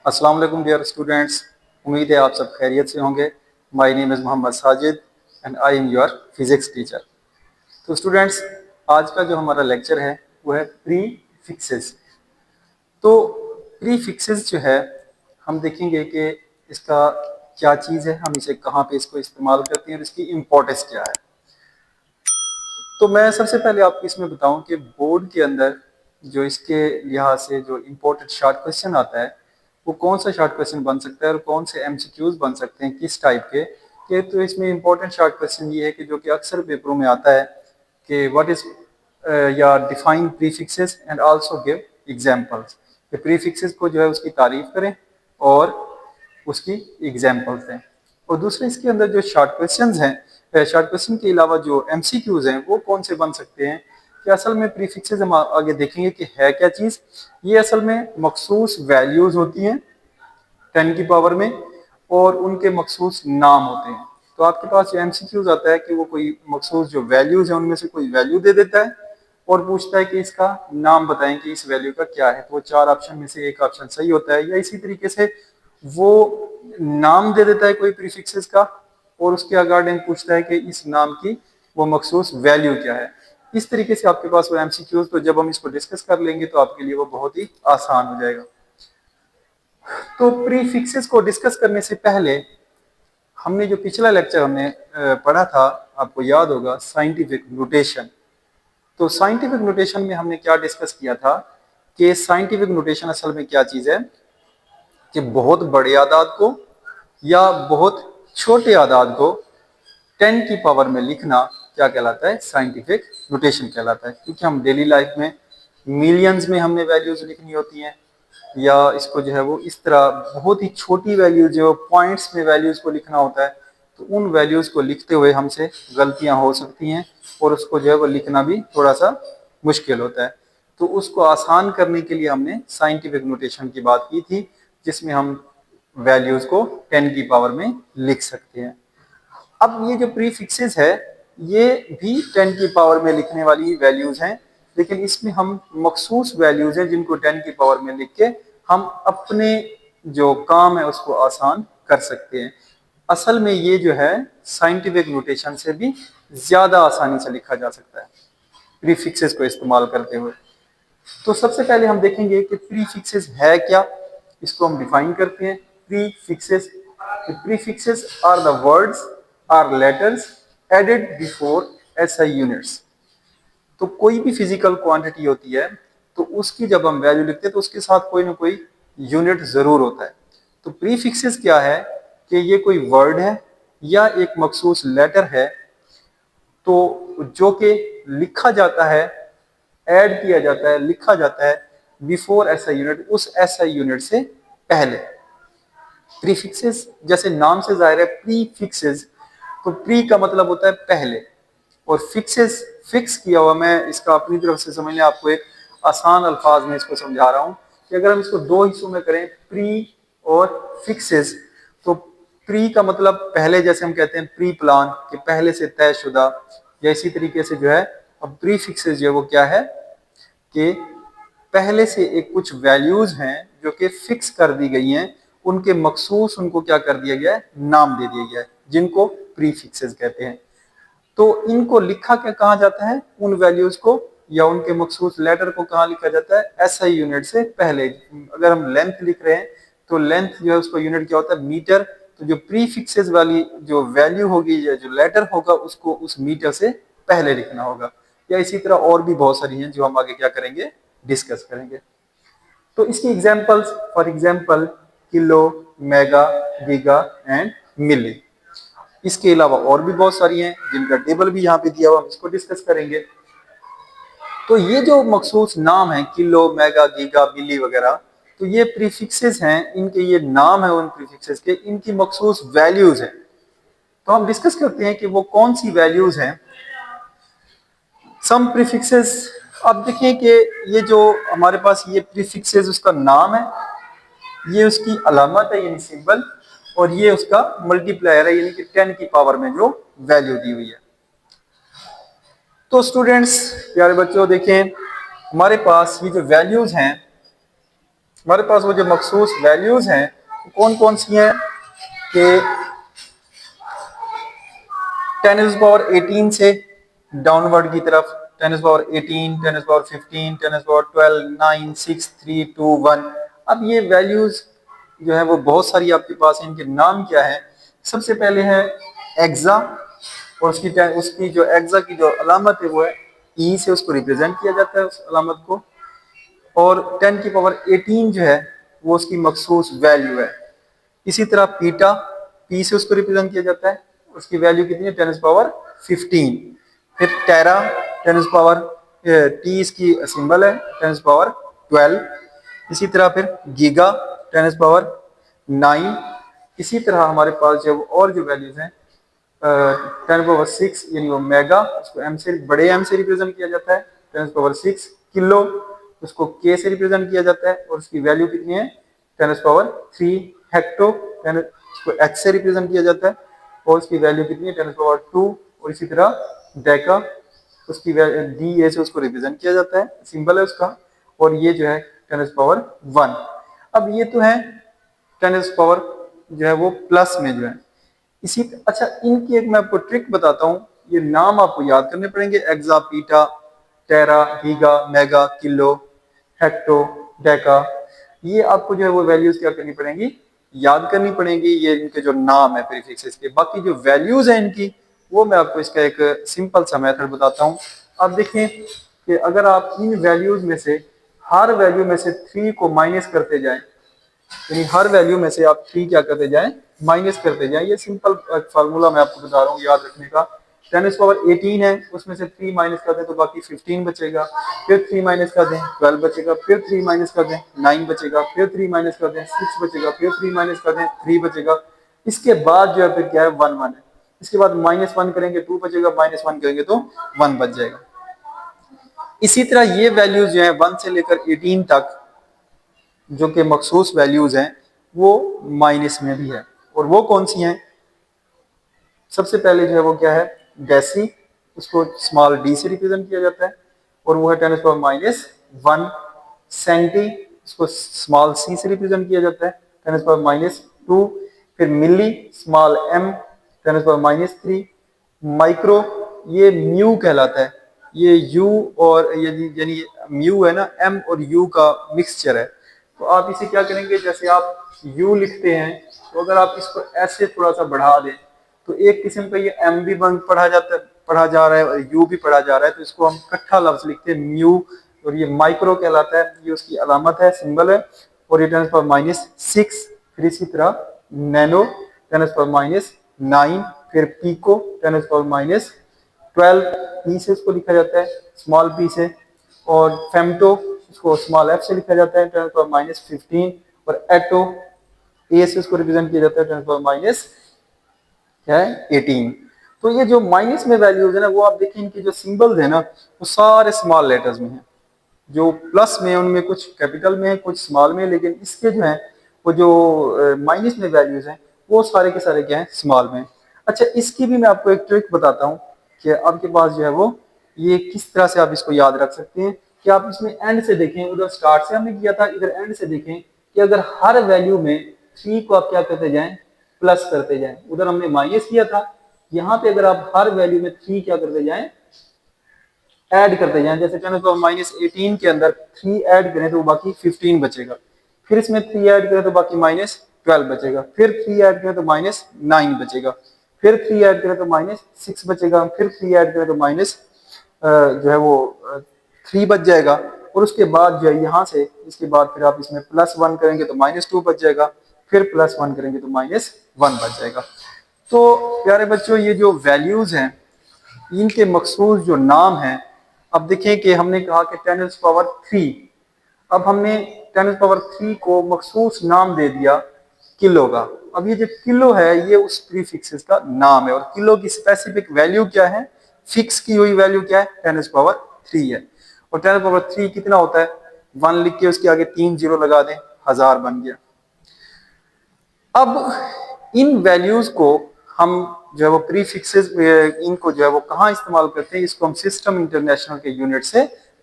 अस्सलाम वालेकुम dear students. उम्मीद है आप सब खैरियत से होंगे। My name is Mohammad Sajid and I am your physics teacher. तो स्टूडेंट्स, आज का जो हमारा लेक्चर है वो है प्री फिक्सेस। तो प्री फिक्सेस जो है हम देखेंगे कि इसका क्या चीज़ है, हम इसे कहाँ पे इसको इस्तेमाल करते हैं और इसकी इम्पोर्टेंस क्या है। तो मैं सबसे पहले आपको इसमें बताऊं कि बोर्ड के अंदर जो इसके लिहाज से जो इम्पोर्टेंट शॉर्ट क्वेश्चन आता है वो कौन सा शॉर्ट क्वेश्चन बन सकता है और कौन से एमसीक्यूज बन सकते हैं किस टाइप के तो इसमें इम्पोर्टेंट शॉर्ट क्वेश्चन ये है कि जो कि अक्सर पेपरों में आता है कि व्हाट इज या define prefixes and also give examples. कि प्रीफिक्सेस को जो है उसकी तारीफ करें और उसकी एग्जांपल्स दें। और दूसरे इसके अंदर जो शॉर्ट क्वेश्चंस हैं, शॉर्ट क्वेश्चन के अलावा जो एमसीक्यूज हैं वो कौन से बन सकते हैं कि असल में प्रीफिक्सेस हम आगे देखेंगे कि है क्या चीज़। ये असल में मखसूस वैल्यूज होती हैं 10 की पावर में और उनके मखसूस नाम होते हैं। तो आपके पास जो एमसीक्यूज आता है कि वो कोई मखसूस जो वैल्यूज है उनमें से कोई वैल्यू दे देता है और पूछता है कि इसका नाम बताएं कि इस वैल्यू का क्या है। तो वो चार ऑप्शन में से एक ऑप्शन सही होता है। या इसी तरीके से वो नाम दे देता है कोई प्रीफिक्सेस का और उसके अकॉर्डिंग पूछता है कि इस नाम की वो मखसूस वैल्यू क्या है। इस तरीके से आपके पास वो एमसीक्यूज, तो जब हम इसको डिस्कस कर लेंगे तो आपके लिए वो बहुत ही आसान हो जाएगा। तो प्रीफिक्सेस को डिस्कस करने से पहले हमने जो पिछला लेक्चर हमने पढ़ा था, आपको याद होगा, साइंटिफिक नोटेशन। तो साइंटिफिक नोटेशन में हमने क्या डिस्कस किया था कि साइंटिफिक नोटेशन असल में क्या चीज है कि बहुत बड़े आदाद को या बहुत छोटे आदाद को 10 की पावर में लिखना क्या कहलाता है, साइंटिफिक नोटेशन कहलाता है। क्योंकि हम डेली लाइफ में मिलियंस में हमने वैल्यूज लिखनी होती हैं या इसको जो है वो इस तरह बहुत ही छोटी वैल्यूज जो पॉइंट्स में वैल्यूज को लिखना होता है। तो उन वैल्यूज को लिखते हुए हमसे गलतियां हो सकती हैं और उसको जो है वो लिखना भी थोड़ा सा मुश्किल होता है। तो उसको आसान करने के लिए हमने साइंटिफिक नोटेशन की बात की थी जिसमें हम वैल्यूज को 10 की पावर में लिख सकते हैं। अब ये जो प्रीफिक्सेस है ये भी 10 की पावर में लिखने वाली वैल्यूज हैं, लेकिन इसमें हम मखसूस वैल्यूज हैं जिनको 10 की पावर में लिख के हम अपने जो काम है उसको आसान कर सकते हैं। असल में ये जो है साइंटिफिक नोटेशन से भी ज्यादा आसानी से लिखा जा सकता है प्रीफिक्सेस को इस्तेमाल करते हुए। तो सबसे पहले हम देखेंगे कि प्रीफिक्सेस है क्या, इसको हम डिफाइन करते हैं। Prefixes prefixes are the words are letters added before SI units. तो कोई भी फिजिकल क्वांटिटी होती है तो उसकी जब हम वैल्यू लिखते हैं तो उसके साथ कोई ना कोई यूनिट जरूर होता है। तो प्रीफिक्सेस क्या है कि ये कोई वर्ड है या एक मखसूस लेटर है तो जो कि लिखा जाता है, ऐड किया जाता है, लिखा जाता है बिफोर एसआई यूनिट, उस एसआई यूनिट से पहले। प्रीफिक्सेस जैसे नाम से जाहिर है प्रीफिक्सेस, तो प्री का मतलब होता है पहले और फिक्सेस फिक्स किया हुआ। मैं इसका अपनी तरफ से समझ लें, आपको एक आसान अल्फाज में इसको समझा रहा हूं कि अगर हम इसको दो हिस्सों में करें प्री और फिक्सेस, तो प्री का मतलब पहले, जैसे हम कहते हैं प्री प्लान कि पहले से तयशुदा, या इसी तरीके से जो है अब प्री फिक्सेस जो है वो क्या है कि पहले से एक कुछ वैल्यूज हैं जो कि फिक्स कर दी गई हैं, उनके मखसूस उनको क्या कर दिया गया है, नाम दे दिया गया है, जिनको प्रीफिक्सेस कहते हैं। तो इनको लिखा क्या कहा जाता है, उन वैल्यूज को या उनके मखसूस लेटर को कहाँ लिखा जाता है, एसआई यूनिट से पहले। अगर हम लेंथ लिख रहे हैं तो लेंथ जो है उसका यूनिट क्या होता है, मीटर। तो जो प्रीफिक्सेस वाली जो वैल्यू होगी या जो लेटर होगा उसको उस मीटर से पहले लिखना होगा। या इसी तरह और भी बहुत सारी हैं जो हम आगे क्या करेंगे, डिस्कस करेंगे। तो इसकी examples, for example kilo, mega, giga and milli. इसके अलावा और भी बहुत सारी हैं जिनका टेबल भी यहाँ पे दिया हुआ, हम इसको डिस्कस करेंगे। तो ये जो मखसूस नाम है किलो, मेगा, गीगा, मिली वगैरह, तो ये प्रीफिक्सेस हैं, इनके ये नाम है उन प्रीफिक्सेस के, इनकी मखसूस वैल्यूज हैं। तो हम डिस्कस करते हैं कि वो कौन सी वैल्यूज हैं। सम प्रीफिक्सेस, अब देखिए कि ये जो हमारे पास ये प्रीफिक्सेस उसका नाम है, ये उसकी अलामत है यानी सिंबल, और ये उसका मल्टीप्लायर है यानी कि 10 की पावर में जो वैल्यू दी हुई है। तो स्टूडेंट्स, प्यारे बच्चों, देखें हमारे पास ये जो वैल्यूज हैं हमारे पास वो जो मखसूस वैल्यूज हैं वो कौन कौन सी हैं कि 10⁻18 से डाउनवर्ड की तरफ 10⁻18, 10⁻15, 10⁻12, 9, 6, 3, 2, 1। अब ये वैल्यूज जो है वो बहुत सारी आपके पास है, इनके नाम क्या है? सबसे पहले है एक्सा, और उसकी जो एक्सा की जो अलामत है वो है ई से उसको रिप्रेजेंट किया जाता है उस अलामत को। और 10⁻18 जो है वो उसकी मखसूस वैल्यू है। इसी तरह पीटा, पी से उसको रिप्रेजेंट किया जाता है, उसकी वैल्यू कितनी है? 10⁻15। फिर टेरा, 10 टी इसकी सिंबल है, 10⁻12। इसी तरह फिर गीगा, 10⁻9। इसी तरह हमारे पास जो और जो वैल्यूज हैं 10⁻6 यानी वो मेगा, उसको एम से बड़े एम से रिप्रेजेंट किया जाता है। 10⁻6 किलो, उसको के से रिप्रेजेंट किया जाता है और उसकी वैल्यू कितनी है? 10⁻3। हेक्टो, उसको एच से रिप्रेजेंट किया जाता है और उसकी वैल्यू कितनी है? 10⁻2। और इसी तरह डेका, उसकी डी ए से उसको रिप्रेजेंट किया जाता है, सिंबल है उसका, और ये जो है 10⁻1। अब ये तो है 10 जो है वो प्लस में जो है। इसी अच्छा, इनकी एक मैं आपको ट्रिक बताता हूँ, ये नाम आपको याद करने पड़ेंगे। Exa, peta, tera, giga, mega, kilo, hecto, deca, ये आपको जो है वो वैल्यूज क्या करनी पड़ेंगी? याद करनी पड़ेंगी। ये इनके जो नाम है प्रीफिक्सेस के। बाकी जो वैल्यूज है इनकी, वो मैं आपको इसका एक सिंपल सा मेथड बताता हूँ। आप देखें कि अगर आप इन वैल्यूज में से हर वैल्यू में से 3 को माइनस करते जाएं, यानी हर वैल्यू में से आप 3 क्या करते जाएं? माइनस करते जाएं। ये सिंपल फार्मूला मैं आपको बता रहा हूँ याद रखने का। 10⁻18 है, उसमें से 3 माइनस कर दें तो बाकी 15 बचेगा। फिर 3 माइनस कर दें 12 बचेगा। फिर 3 माइनस कर दें 9 बचेगा। फिर 3 माइनस कर दें 6 बचेगा। फिर 3 माइनस कर दें 3 बचेगा। इसके बाद जो है फिर क्या है? 1 1 है। इसके बाद -1 करेंगे 2 बचेगा, -1 करेंगे तो 1 बच जाएगा। इसी तरह ये वैल्यूज जो है 1 से लेकर 18 तक जो कि मखसूस वैल्यूज हैं वो माइनस में भी है। और वो कौन सी हैं? सबसे पहले जो है वो क्या है? डेसी, उसको स्मॉल डी से रिप्रेजेंट किया जाता है और वो है 10⁻1। सेंटी, उसको स्मॉल सी से रिप्रेजेंट किया जाता है, 10⁻2। फिर मिली, स्मॉल एम, 10⁻3। माइक्रो, ये म्यू कहलाता है। ये यू और यानी म्यू है ना, एम और यू का मिक्सचर है। तो आप इसे क्या करेंगे? जैसे आप यू लिखते हैं तो अगर आप इसको ऐसे थोड़ा सा बढ़ा दें तो एक किस्म का ये एम भी पढ़ा जा रहा है और यू भी पढ़ा जा रहा है, तो इसको हम इकट्ठा लफ्ज लिखते हैं म्यू। और ये माइक्रो कहलाता है, ये उसकी अलामत है, सिंबल है। और ये 10⁻6। फिर इसी तरह नैनो, 10⁻9। फिर पीको, 10⁻12। पी से इसको लिखा जाता है, स्मॉल पी से। और फेमटो, इसको स्मॉल एफ से लिखा जाता है, 10⁻15। और एटो, ए से इसको रिप्रेजेंट किया जाता है, 10⁻- क्या है? 18। तो ये जो माइनस में वैल्यूज है ना, वो आप देखिए इनके जो सिंबल्स है ना वो सारे स्मॉल लेटर्स में हैं। जो प्लस में उनमें कुछ कैपिटल में है, कुछ स्मॉल में है, लेकिन इसके जो है वो जो माइनस में वैल्यूज हैं वो सारे के सारे क्या है? स्मॉल में। अच्छा, इसकी भी मैं आपको एक ट्रिक बताता हूँ कि आपके पास जो है वो ये किस तरह से आप इसको याद रख सकते हैं। कि आप इसमें एंड से देखें, उधर स्टार्ट से हमने किया था, इधर एंड से देखें कि अगर हर वैल्यू में 3 को आप क्या करते जाएं? प्लस करते जाएं। उधर हमने माइनस किया था, यहाँ पे अगर आप हर वैल्यू में 3 क्या करते जाएं? ऐड करते जाएं। जैसे -18 के अंदर 3 ऐड करें तो बाकी 15 बचेगा। फिर इसमें 3 ऐड करें तो बाकी -12 बचेगा। फिर 3 ऐड करें तो -9 बचेगा। फिर 3 ऐड करें तो -6 बचेगा। फिर 3 ऐड करें तो माइनस जो है वो 3 बच जाएगा। और उसके बाद जो है यहाँ से इसके बाद फिर आप इसमें +1 करेंगे तो -2 बच जाएगा। फिर +1 करेंगे तो -1 बच जाएगा। तो प्यारे बच्चों, ये जो वैल्यूज हैं इनके मखसूस जो नाम हैं, अब देखें कि हमने कहा कि 10⁻3। अब हमने 10⁻3 को मखसूस नाम दे दिया किलो का। अब ये जो किलो है ये उस प्रीफिक्सेस का नाम है। और किलो की स्पेसिफिक वैल्यू क्या है? फिक्स की हुई वैल्यू क्या है? 10⁻3 है। और 10⁻3 कितना होता है? 1 लिख के उसके आगे 3 जीरो लगा दें, 1000 बन गया। अब इन वैल्यूज को हम जो है वो प्रीफिक्सेस इनको जो है वो कहाँ इस्तेमाल करते हैं? इसको हम सिस्टम इंटरनेशनल के यूनिट से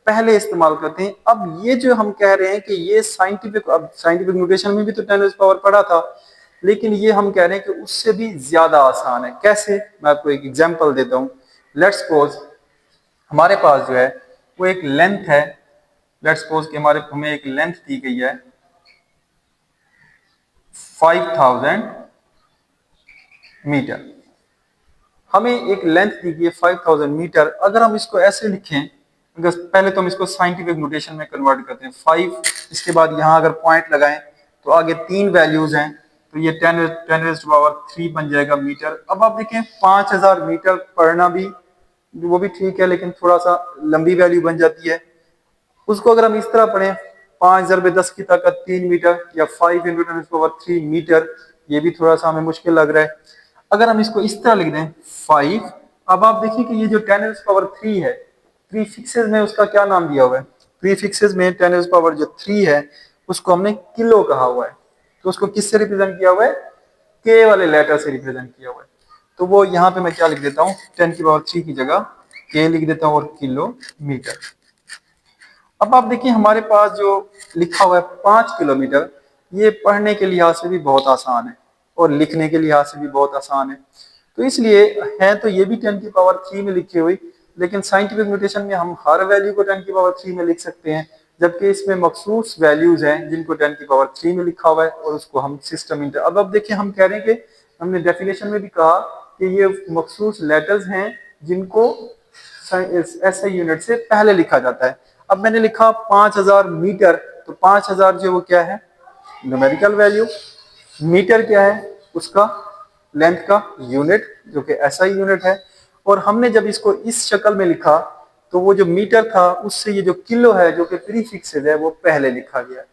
पहले इस्तेमाल करते हैं। अब ये जो हम कह रहे हैं कि ये साइंटिफिक नोटेशन में भी तो 10 पावर पढ़ा था, लेकिन ये हम कह रहे हैं कि उससे भी ज्यादा आसान है। कैसे, मैं आपको एक एग्जांपल देता हूँ। लेट्स सपोज हमारे पास जो है वो एक लेंथ है। लेट्स सपोज कि हमें एक लेंथ दी गई है 5000 मीटर। हमें एक लेंथ दी गई है 5000 मीटर। अगर हम इसको ऐसे लिखें, अगर पहले तो हम इसको साइंटिफिक नोटेशन में कन्वर्ट करते हैं 5, इसके बाद यहाँ अगर पॉइंट लगाएं तो आगे 3 वैल्यूज हैं, तो ये 10⁻³ बन जाएगा मीटर। अब आप देखें 5000 मीटर पढ़ना भी वो भी ठीक है, लेकिन थोड़ा सा लंबी वैल्यू बन जाती है। उसको अगर हम इस तरह पढ़ें 5×10⁻³ मीटर या 5 × 10⁻³ मीटर, ये भी थोड़ा सा हमें मुश्किल लग रहा है। अगर हम इसको इस तरह लिख दें 5, अब आप देखिए कि ये जो 10⁻³ है, प्रीफिक्सेस में उसका क्या नाम दिया हुआ है। प्रीफिक्सेस में 10⁻³ है, उसको हमने किलो कहा हुआ है। तो उसको किससे रिप्रेजेंट किया हुआ है, के वाले लेटर से रिप्रेजेंट किया हुआ है। तो वो यहाँ पे मैं क्या लिख देता हूँ, 10⁻³ की जगह के लिख देता हूँ और किलोमीटर। अब आप देखिए हमारे पास जो लिखा हुआ है 5 किलोमीटर, ये पढ़ने के लिहाज से भी बहुत आसान है और लिखने के लिहाज से भी बहुत आसान है। तो इसलिए है तो ये भी 10⁻³ में लिखी हुई, लेकिन साइंटिफिक नोटेशन में हम हर वैल्यू को 10⁻³ में लिख सकते हैं, जबकि इसमें मखसूस वैल्यूज हैं जिनको 10⁻³ में लिखा हुआ है और उसको हम सिस्टम इंटर। अब देखिए हम कह रहे हैं कि हमने डेफिनेशन में भी कहा कि ये मखसूस लेटर्स हैं जिनको SI यूनिट से पहले लिखा जाता है। अब मैंने लिखा 5000 मीटर, तो 5000 जो वो क्या है, न्यूमेरिकल वैल्यू। मीटर क्या है, उसका लेंथ का यूनिट जो कि SI यूनिट है। और हमने जब इसको इस शक्ल में लिखा तो वो जो मीटर था उससे ये जो किलो है जो कि प्रीफिक्सेस है वो पहले लिखा गया।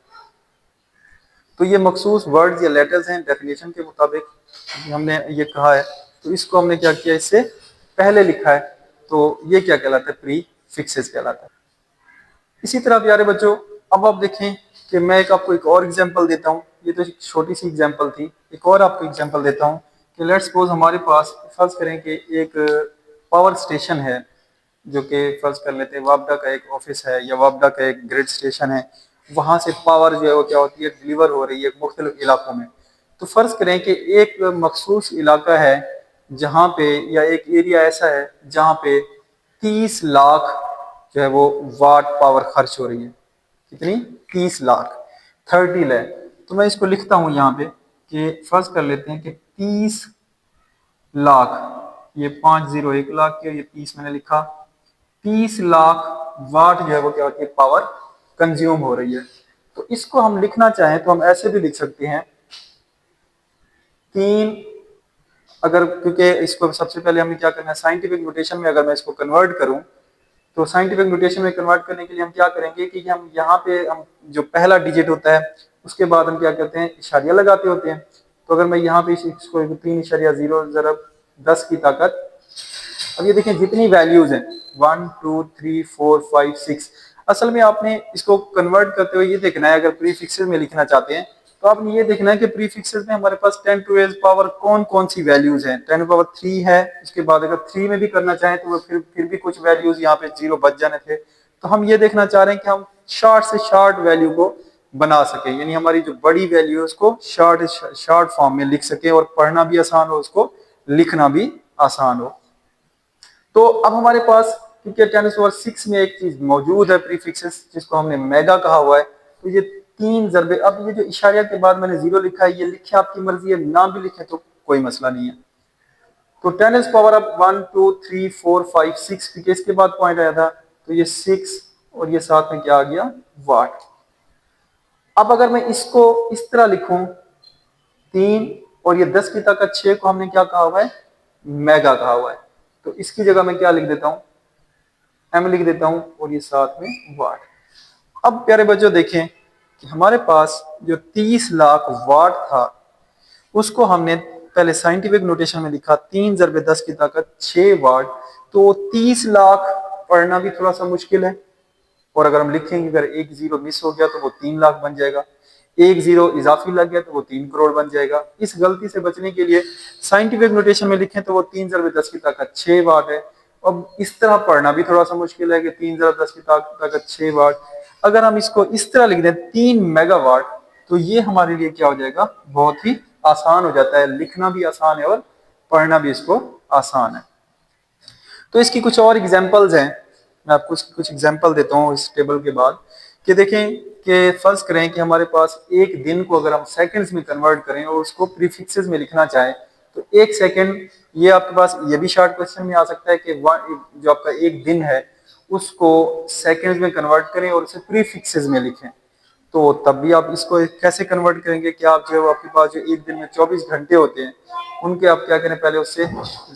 तो ये मखसूस वर्ड्स या लेटर्स हैं, डेफिनेशन के मुताबिक हमने ये कहा है, तो इसको हमने क्या किया, इससे पहले लिखा है। तो ये क्या कहलाता है, प्रीफिक्सेस कहलाता है। इसी तरह प्यारे बच्चों, अब आप देखें कि मैं आपको एक और एग्जांपल देता हूँ। ये तो एक छोटी सी एग्जांपल थी, एक और आपको एग्जांपल देता हूँ कि लेट्स सपोज हमारे पास, फर्ज करें कि एक पावर स्टेशन है, जो कि फर्ज कर लेते हैं वापडा का एक ऑफिस है या वापडा का एक ग्रिड स्टेशन है। वहां से पावर जो है वो क्या होती है, डिलीवर हो रही है मुख्तलिफ इलाकों में। तो फर्ज करें कि एक मखसूस इलाका है जहाँ पे, या एक एरिया ऐसा है जहाँ पे 30 लाख जो है वो वाट पावर खर्च हो रही है। कितनी, 30 लाख, 30 लाख। तो मैं इसको लिखता हूँ यहाँ पे कि फर्ज कर लेते हैं कि 30 लाख, ये 5 0 1 लाख की और ये 30 मैंने लिखा, 30 लाख वाट जो है वो क्या होती है, पावर कंज्यूम हो रही है। तो इसको हम लिखना चाहें तो हम ऐसे भी लिख सकते हैं 3, अगर, क्योंकि इसको सबसे पहले हमें क्या करना है, साइंटिफिक नोटेशन में अगर मैं इसको कन्वर्ट करूं, तो साइंटिफिक नोटेशन में कन्वर्ट करने के लिए हम क्या करेंगे कि हम यहाँ पे हम जो पहला डिजिट होता है उसके बाद हम क्या करते हैं, इशारिया लगाते होते हैं। तो अगर मैं यहाँ पे इसको 3.0 ज़रब 10 की ताकत, अब ये देखें जितनी वैल्यूज हैं 1 2 3 4 5 6, असल में आपने इसको कन्वर्ट करते हुए ये देखना है, अगर प्रीफिक्सेस में लिखना चाहते हैं तो आपने ये देखना है कि प्रीफिक्सेस में हमारे पास 10 टू एज पावर कौन कौन सी वैल्यूज हैं। 10⁻³ है, उसके बाद अगर 3 में भी करना चाहें तो फिर भी कुछ वैल्यूज यहाँ पे 0 बच जाने थे। तो हम ये देखना चाह रहे हैं कि हम शॉर्ट से शॉर्ट वैल्यू को बना सके, यानी हमारी जो बड़ी वैल्यू है उसको शॉर्ट फॉर्म में लिख सके और पढ़ना भी आसान हो, उसको लिखना भी आसान हो। तो अब हमारे पास क्योंकि 10⁻⁶ में एक चीज मौजूद है प्रीफिक्सेस, जिसको हमने मेगा कहा हुआ है। तो ये 3 ज़रबे, अब ये जो इशारिया के बाद मैंने 0 लिखा है, ये लिखे आपकी मर्जी है, ना भी लिखे तो कोई मसला नहीं है। तो 10 पावर अब 1 2 3 4 5 6, क्योंकि इसके बाद पॉइंट आया था, तो ये 6 और ये साथ में क्या आ गया, वाट। अब अगर मैं इसको इस तरह लिखूं 3 और ये 10 की ताकत 6 को हमने क्या कहा हुआ है, मेगा कहा हुआ है। तो इसकी जगह मैं क्या लिख देता हूं, एम लिख देता हूं और ये साथ में वाट। अब प्यारे बच्चों देखें कि हमारे पास जो 30 लाख वाट था उसको हमने पहले साइंटिफिक नोटेशन में लिखा 3 ज़रबे 10 की ताकत 6 वाट। तो 30 लाख पढ़ना भी थोड़ा सा मुश्किल है, और अगर हम लिखेंगे, अगर एक 0 मिस हो गया तो वो 3 लाख बन जाएगा, एक 0 इजाफी लग गया तो वो 3 करोड़ बन जाएगा। इस गलती से बचने के लिए साइंटिफिक नोटेशन में लिखें तो वो 3 ज़रबे 10 की ताकत 6 वाट है, अब इस तरह पढ़ना भी थोड़ा सा मुश्किल है कि 3 × 10 की ताकत 6 वाट। अगर हम इसको इस तरह लिख दें 3 मेगावाट, तो ये हमारे लिए क्या हो जाएगा, बहुत ही आसान हो जाता है, लिखना भी आसान है और पढ़ना भी इसको आसान है। तो इसकी कुछ और एग्जांपल्स हैं, मैं आपको कुछ एग्जांपल देता हूँ इस टेबल के बाद, कि देखें कि फर्ज करें कि हमारे पास एक दिन को अगर हम सेकंड्स में कन्वर्ट करें और उसको प्रीफिक्सेस में लिखना चाहें, तो एक सेकंड, ये आपके पास ये भी शॉर्ट क्वेश्चन में आ सकता है कि जो आपका एक दिन है उसको सेकंड्स में कन्वर्ट करें और उसे प्रीफिक्सेस में लिखें। तो तब भी आप इसको कैसे कन्वर्ट करेंगे कि आप जो आपके पास जो एक दिन में 24 घंटे होते हैं उनके आप क्या करें, पहले उससे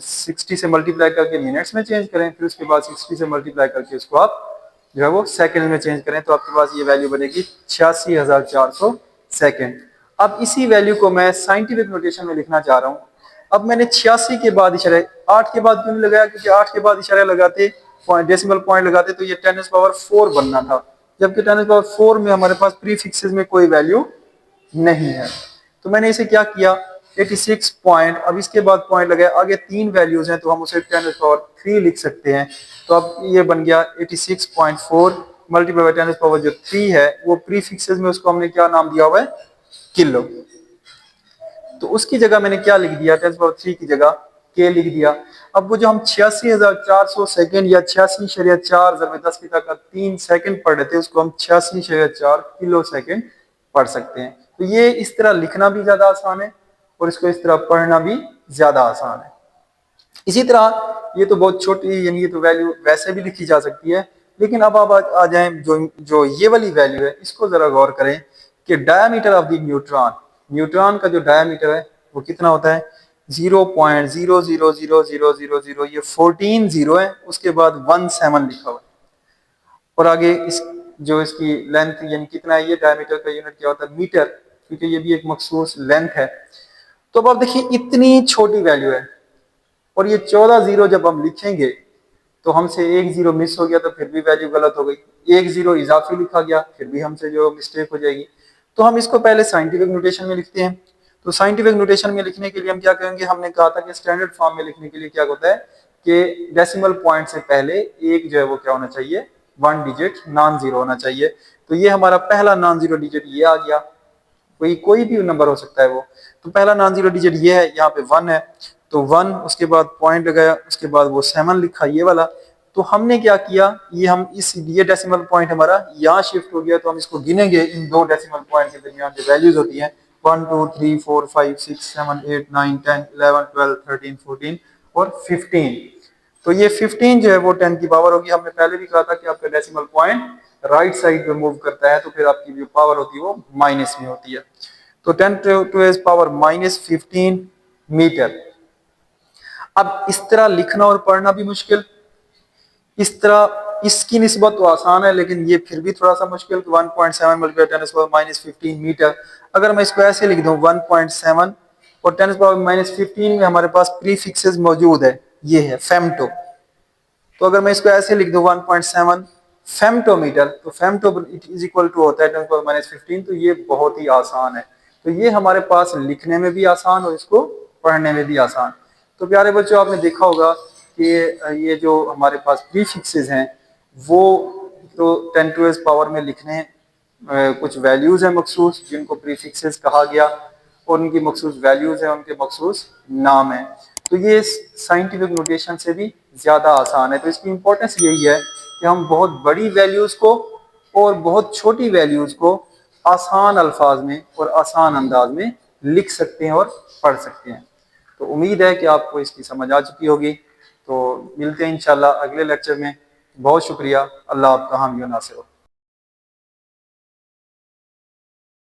60 से मल्टीप्लाई करके मिनट्स में चेंज करें, फिर उसके बाद 60 से मल्टीप्लाई करके उसको आप जो है वो सेकंड में चेंज करें, तो आपके पास ये वैल्यू बनेगी 86,400 सेकंड। अब इसी वैल्यू को मैं साइंटिफिक नोटेशन में लिखना चाह रहा हूँ। अब मैंने 86 के बाद इशारे 8 के बाद क्यों नहीं लगाया, क्योंकि 8 के बाद इशारे लगाते, डेसिमल पॉइंट लगाते तो ये 10⁻⁴ बनना था, जबकि 10⁻⁴ में हमारे पास प्रीफिक्सेस में कोई वैल्यू नहीं है। तो मैंने इसे क्या किया, 86 पॉइंट, अब इसके बाद पॉइंट लगाया, आगे 3 वैल्यूज हैं तो हम उसे 10⁻³ लिख सकते हैं। तो अब ये बन गया 86.4 मल्टीप्लाई बाय 10⁻³ है, वो प्रीफिक्सेस में उसको हमने क्या नाम दिया हुआ है, किलो। तो उसकी जगह मैंने क्या लिख दिया, 10⁻³ की जगह के लिख दिया। अब वो जो हम 86,400 सेकंड या 86.4 × 10 की ताकत 3 सेकंड पढ़ रहे थे, उसको हम 86.4 किलो सेकंड पढ़ सकते हैं। तो ये इस तरह लिखना भी ज्यादा आसान है और इसको इस तरह पढ़ना भी ज्यादा आसान है। इसी तरह ये तो बहुत छोटी, यानी ये तो वैल्यू वैसे भी लिखी जा सकती है, लेकिन अब आप आ जाएं जो ये वाली वैल्यू है, इसको जरा गौर करें कि diameter of the neutron, neutron का जो डायमीटर है वो कितना होता है, 0.000000, ये 14 जीरो है, उसके बाद 17 लिखा हुआ है, और आगे इस जो इसकी लेंथ यानी कितना है, ये डायमीटर का यूनिट क्या होता है, मीटर, क्योंकि ये भी एक मखसूस लेंथ है। तो अब आप देखिए इतनी छोटी वैल्यू है, और ये 14 जीरो जब हम लिखेंगे तो हमसे एक जीरो मिस हो गया तो फिर भी वैल्यू गलत हो गई, एक जीरो इजाफी लिखा गया फिर भी हमसे जो मिस्टेक हो जाएगी। तो हम इसको पहले साइंटिफिक नोटेशन में लिखते हैं। तो साइंटिफिक नोटेशन में लिखने के लिए हम क्या करेंगे, हमने कहा था कि स्टैंडर्ड फॉर्म में लिखने के लिए क्या होता है कि डेसिमल पॉइंट से पहले एक जो है वो क्या होना चाहिए, 1 डिजिट नॉन जीरो होना चाहिए। तो ये हमारा पहला नॉन जीरो डिजिट ये आ गया, कोई भी नंबर हो सकता है वो। तो पहला नॉन जीरो डिजिट ये है, यहाँ पे 1 है, तो 1, उसके बाद पॉइंट लगाया, उसके बाद वो 7 लिखा ये वाला। तो हमने क्या किया, ये हम ये डेसिमल पॉइंट हमारा यहाँ शिफ्ट हो गया, तो हम इसको गिनेंगे इन दो डेसिमल पॉइंट के दरमियान जो वैल्यूज होती हैं, 1 2 3 4 5 6 7 8 9 10 11 12 13 14 और 15। तो ये 15 जो है वो 10 की पावर होगी। हमने पहले भी कहा था कि आपका डेसिमल पॉइंट राइट साइड पे मूव करता है, तो फिर आपकी जो पावर होती है वो माइनस में होती है। तो 10 to the power -15 मीटर। अब इस तरह लिखना और पढ़ना भी मुश्किल, इस तरह इसकी निस्बत तो आसान है, लेकिन ये फिर भी थोड़ा सा मुश्किल, 1.7 मल्टीप्लाई 10⁻⁻15 मीटर। अगर मैं इसको ऐसे लिख दूं 1.7 और 10⁻⁻15 में हमारे पास प्रीफिक्सेस मौजूद है, ये है फेमटो। तो अगर मैं इसको ऐसे लिख दूं 1.7 फेमटोमीटर, तो फेमटो इज इक्वल टू होता है 10⁻⁻15। तो ये बहुत ही आसान है। तो ये हमारे पास लिखने में भी आसान और इसको पढ़ने में भी आसान। तो प्यारे बच्चों, आपने देखा होगा कि ये जो हमारे पास प्रीफिक्सेस हैं वो तो 10 to the पावर में लिखने कुछ वैल्यूज हैं मखसूस, जिनको प्रीफिक्सेस कहा गया, और उनकी मखसूस वैल्यूज हैं, उनके मखसूस नाम है। तो ये साइंटिफिक नोटेशन से भी ज्यादा आसान है। तो इसकी इंपॉर्टेंस यही है कि हम बहुत बड़ी वैल्यूज को और बहुत छोटी वैल्यूज को आसान अल्फाज में और आसान अंदाज में लिख सकते हैं और पढ़ सकते हैं। तो उम्मीद है कि आपको इसकी समझ आ चुकी होगी। तो मिलते हैं इंशाल्लाह अगले लेक्चर में। बहुत शुक्रिया। अल्लाह आपका हामी व नासिर हो।